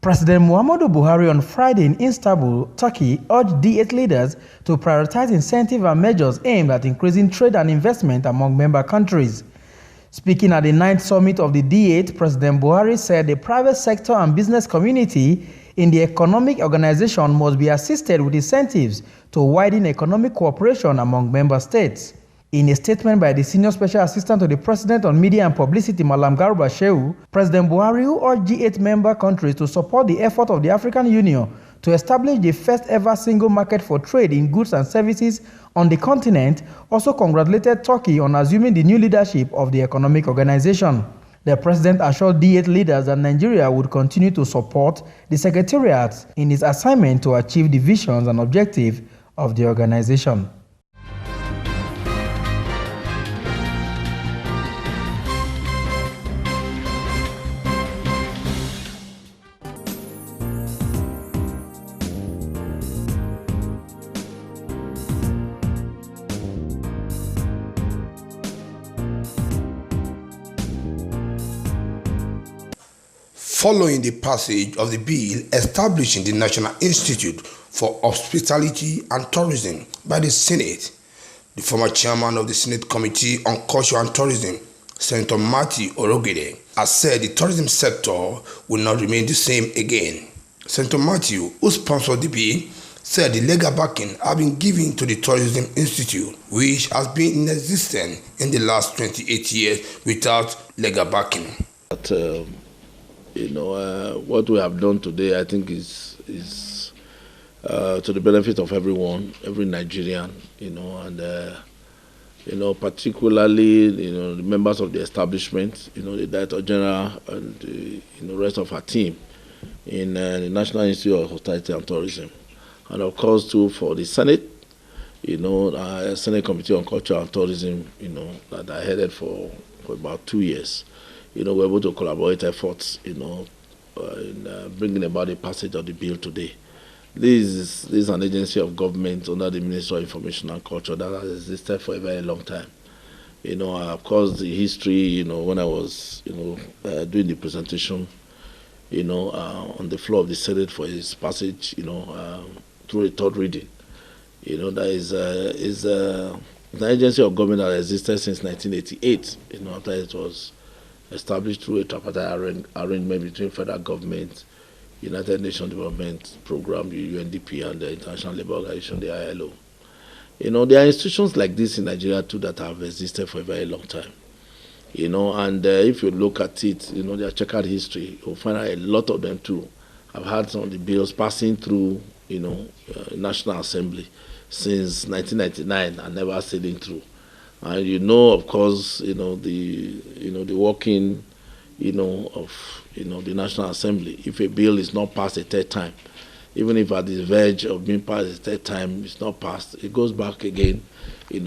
President Muhammadu Buhari on Friday in Istanbul, Turkey, urged D8 leaders to prioritize incentive and measures aimed at increasing trade and investment among member countries. Speaking at the 9th summit of the D8, President Buhari said the private sector and business community in the economic organization must be assisted with incentives to widen economic cooperation among member states. In a statement by the Senior Special Assistant to the President on Media and Publicity, Malam Garba Shehu, President Buhari urged G8 member countries to support the effort of the African Union to establish the first ever single market for trade in goods and services on the continent, also congratulated Turkey on assuming the new leadership of the economic organization. The president assured D8 leaders that Nigeria would continue to support the Secretariat in its assignment to achieve the visions and objectives of the organization. Following the passage of the bill establishing the National Institute for Hospitality and Tourism by the Senate, the former chairman of the Senate Committee on Culture and Tourism, Senator Matthew Orogede, has said the tourism sector will not remain the same again. Senator Matthew, who sponsored the bill, said the legal backing had been given to the Tourism Institute, which has been in existence in the last 28 years without legal backing. What we have done today, I think, is to the benefit of everyone, every Nigerian, and particularly, the members of the establishment, the Director General and the rest of our team in the National Institute of Hospitality and Tourism, and of course too for the Senate, Senate Committee on Culture and Tourism, that I headed for about 2 years. We're able to collaborate efforts, in bringing about the passage of the bill today. This is an agency of government under the Ministry of Information and Culture that has existed for a very long time. Of course, the history, when I was, doing the presentation, on the floor of the Senate for its passage, through a third reading, that is an agency of government that existed since 1988, after it was established through a tripartite arrangement between federal government, United Nations Development Program, the UNDP, and the International Labour Organization, the ILO. There are institutions like this in Nigeria too that have existed for a very long time. And if you look at it, their checkered history, you'll find out a lot of them too have had some of the bills passing through, National Assembly since 1999 and never sailing through. And of course, the working, of, the National Assembly. If a bill is not passed a third time, even if at the verge of being passed a third time, it's not passed, it goes back again, back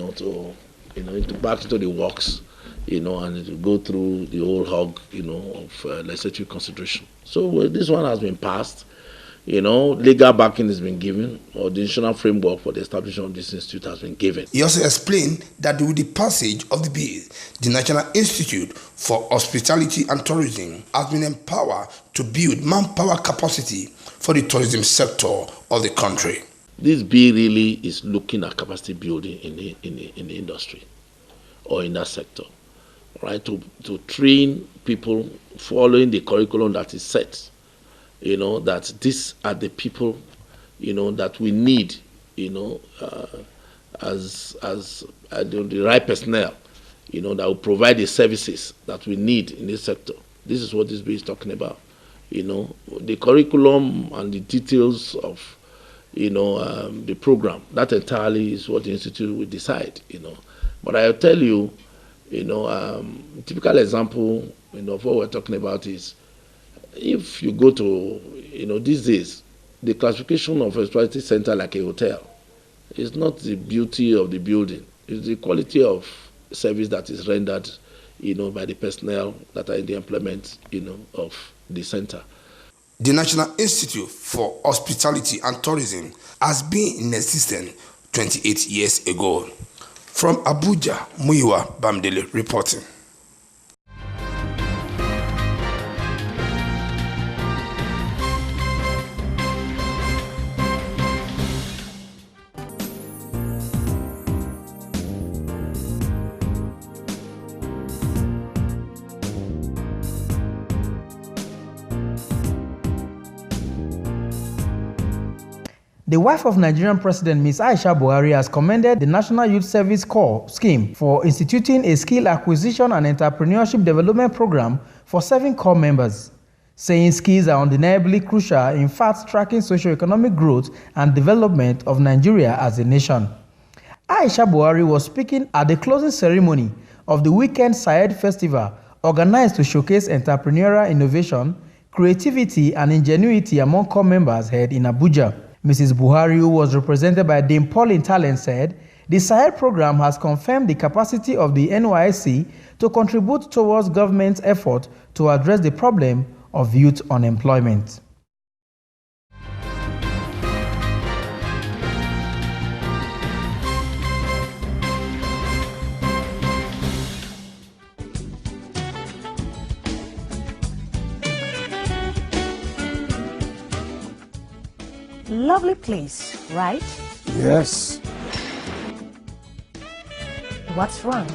into the works, and it will go through the whole hog, of legislative consideration. So this one has been passed. Legal backing has been given, or the national framework for the establishment of this institute has been given. He also explained that with the passage of the bill, the National Institute for Hospitality and Tourism has been empowered to build manpower capacity for the tourism sector of the country. This bill really is looking at capacity building in the industry or in that sector, right? To train people following the curriculum that is set. That these are the people, that we need, as the right personnel, that will provide the services that we need in this sector. This is what this bill is talking about. The curriculum and the details of, the program, that entirely is what the Institute will decide, But I'll tell you, typical example, of what we're talking about is, if you go to, these days, the classification of a hospitality center like a hotel is not the beauty of the building. It's the quality of service that is rendered, by the personnel that are in the employment, of the center. The National Institute for Hospitality and Tourism has been in existence 28 years ago. From Abuja, Muyiwa Bamdele reporting. The wife of Nigerian President Ms. Aisha Buhari has commended the National Youth Service Corps scheme for instituting a skill acquisition and entrepreneurship development program for 7 corps members, saying skills are undeniably crucial in fast-tracking socio-economic growth and development of Nigeria as a nation. Aisha Buhari was speaking at the closing ceremony of the Weekend Syed Festival, organized to showcase entrepreneurial innovation, creativity, and ingenuity among corps members held in Abuja. Mrs. Buhari, who was represented by Dame Pauline Talent, said the Syed program has confirmed the capacity of the NYSC to contribute towards government's effort to address the problem of youth unemployment. Lovely place, right? Yes. What's wrong?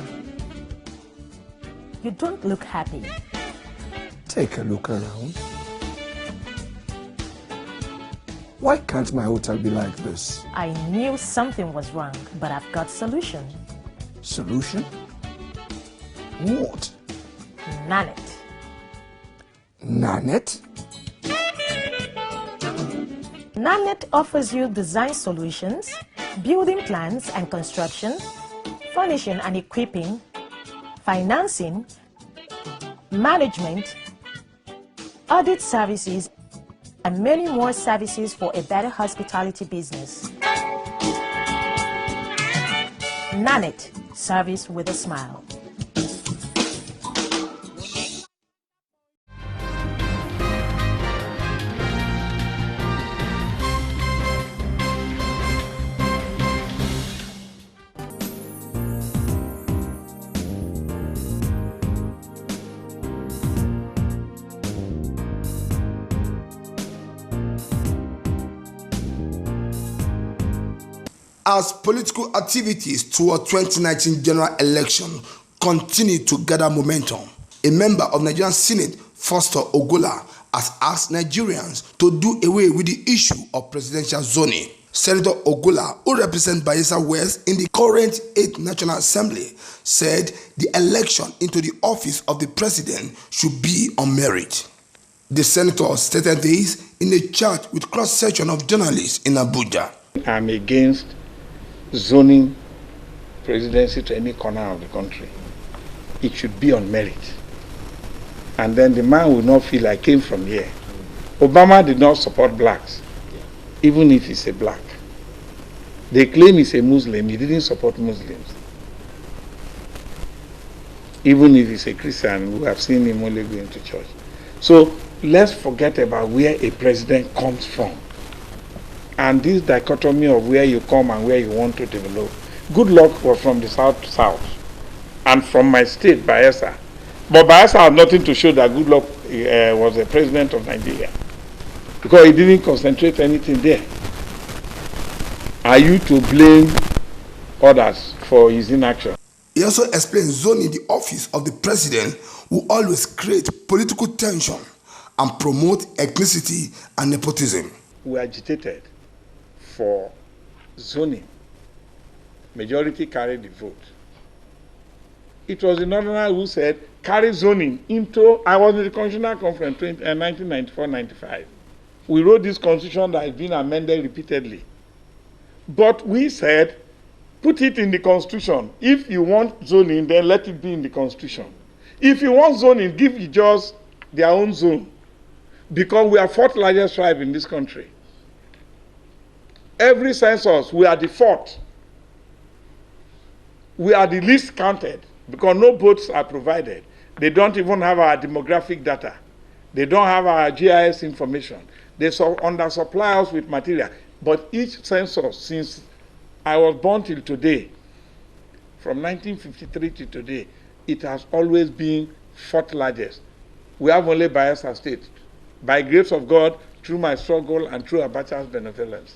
You don't look happy. Take a look around. Why can't my hotel be like this? I knew something was wrong, but I've got solution. Solution? What? Nanet. Nanet? Nanet offers you design solutions, building plans and construction, furnishing and equipping, financing, management, audit services, and many more services for a better hospitality business. Nanet, service with a smile. As political activities toward 2019 general election continue to gather momentum, a member of Nigerian Senate, Foster Ogola, has asked Nigerians to do away with the issue of presidential zoning. Senator Ogola, who represents Bayelsa West in the current 8th National Assembly, said the election into the office of the president should be on merit. The senator stated this in a chat with cross-section of journalists in Abuja. I'm against zoning presidency to any corner of the country. It should be on merit. And then the man will not feel I came from here. Obama did not support blacks, even if he's a black. They claim he's a Muslim, he didn't support Muslims. Even if he's a Christian, we have seen him only going to church. So let's forget about where a president comes from. And this dichotomy of where you come and where you want to develop. Good Luck was from the south to south, and from my state, Bayelsa. But Bayelsa had nothing to show that Good Luck was the president of Nigeria, because he didn't concentrate anything there. Are you to blame others for his inaction? He also explained zoning the office of the president will always create political tension and promote ethnicity and nepotism. We agitated for zoning. Majority carried the vote. It was the Northerners who said, carry zoning into, I was in the Constitutional Conference 1994-95. We wrote this constitution that has been amended repeatedly. But we said, put it in the constitution. If you want zoning, then let it be in the constitution. If you want zoning, give the Ijaws their own zone. Because we are 4th largest tribe in this country. Every census, we are the 4th. We are the least counted because no votes are provided. They don't even have our demographic data. They don't have our GIS information. They undersupply us with material. But each census, since I was born till today, from 1953 to today, it has always been 4th largest. We have only Bayelsa State. By grace of God, through my struggle and through Abacha's benevolence.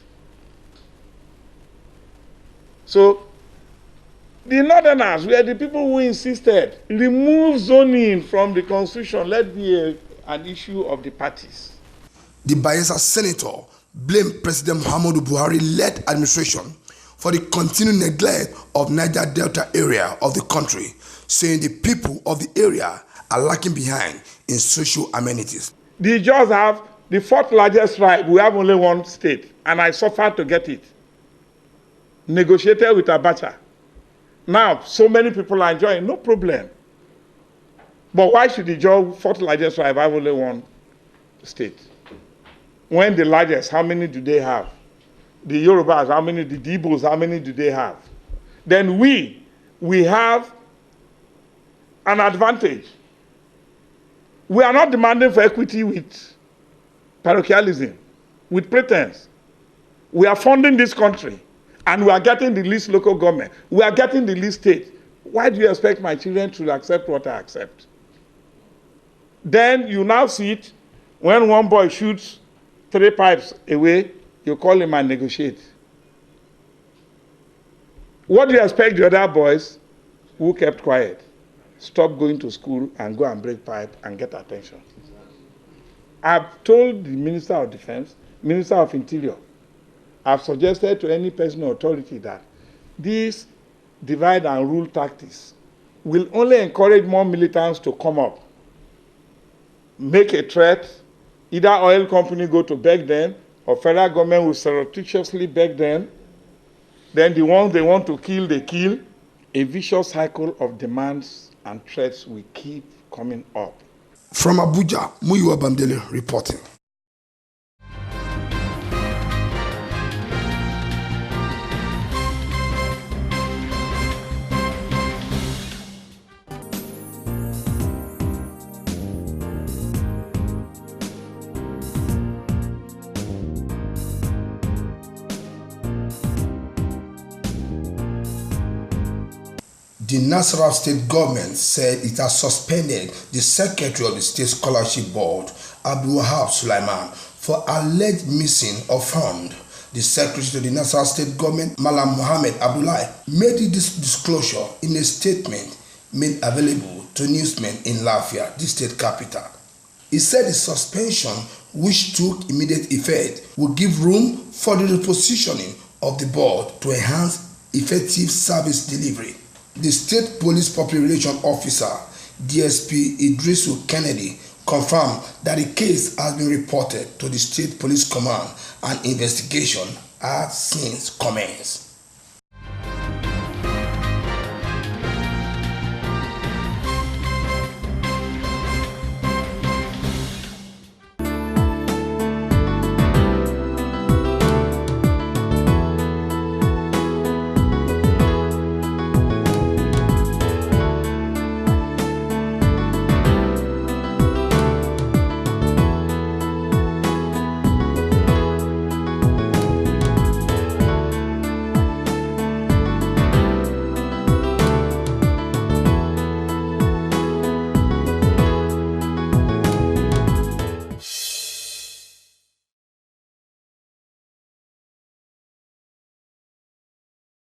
So, the Northerners were the people who insisted, remove zoning from the constitution, let it be an issue of the parties. The Bayelsa senator blamed President Muhammadu Buhari-led administration for the continued neglect of Niger Delta area of the country, saying the people of the area are lacking behind in social amenities. The Jaws have the fourth largest tribe. We have only one state, and I suffered to get it. Negotiated with Abacha. Now, so many people are enjoying, no problem. But why should the Jaws, fourth largest tribe, have only one state? When the largest, how many do they have? The Yorubas, how many? The Igbos, how many do they have? Then we have an advantage. We are not demanding for equity with parochialism, with pretense. We are funding this country, and we are getting the least local government. We are getting the least state. Why do you expect my children to accept what I accept? Then you now see it when one boy shoots 3 pipes away, you call him and negotiate. What do you expect the other boys who kept quiet? Stop going to school and go and break pipe and get attention. I've told the Minister of Defense, Minister of Interior, I've suggested to any person or authority that these divide and rule tactics will only encourage more militants to come up, make a threat, either oil company go to beg them, or federal government will surreptitiously beg them. Then the ones they want to kill, they kill. A vicious cycle of demands and threats will keep coming up. From Abuja, Muyiwa Bamdele reporting. The Nasarawa State government said it has suspended the secretary of the State Scholarship Board, Abdul Wahab Sulaiman, for alleged missing of fund. The secretary to the Nasarawa State government, Malam Mohammed Abdullahi, made this disclosure in a statement made available to newsmen in Lafia, the state capital. He said the suspension, which took immediate effect, would give room for the repositioning of the board to enhance effective service delivery. The State Police Public Relations Officer, DSP Idrisu Kennedy, confirmed that the case has been reported to the State Police Command and investigation has since commenced.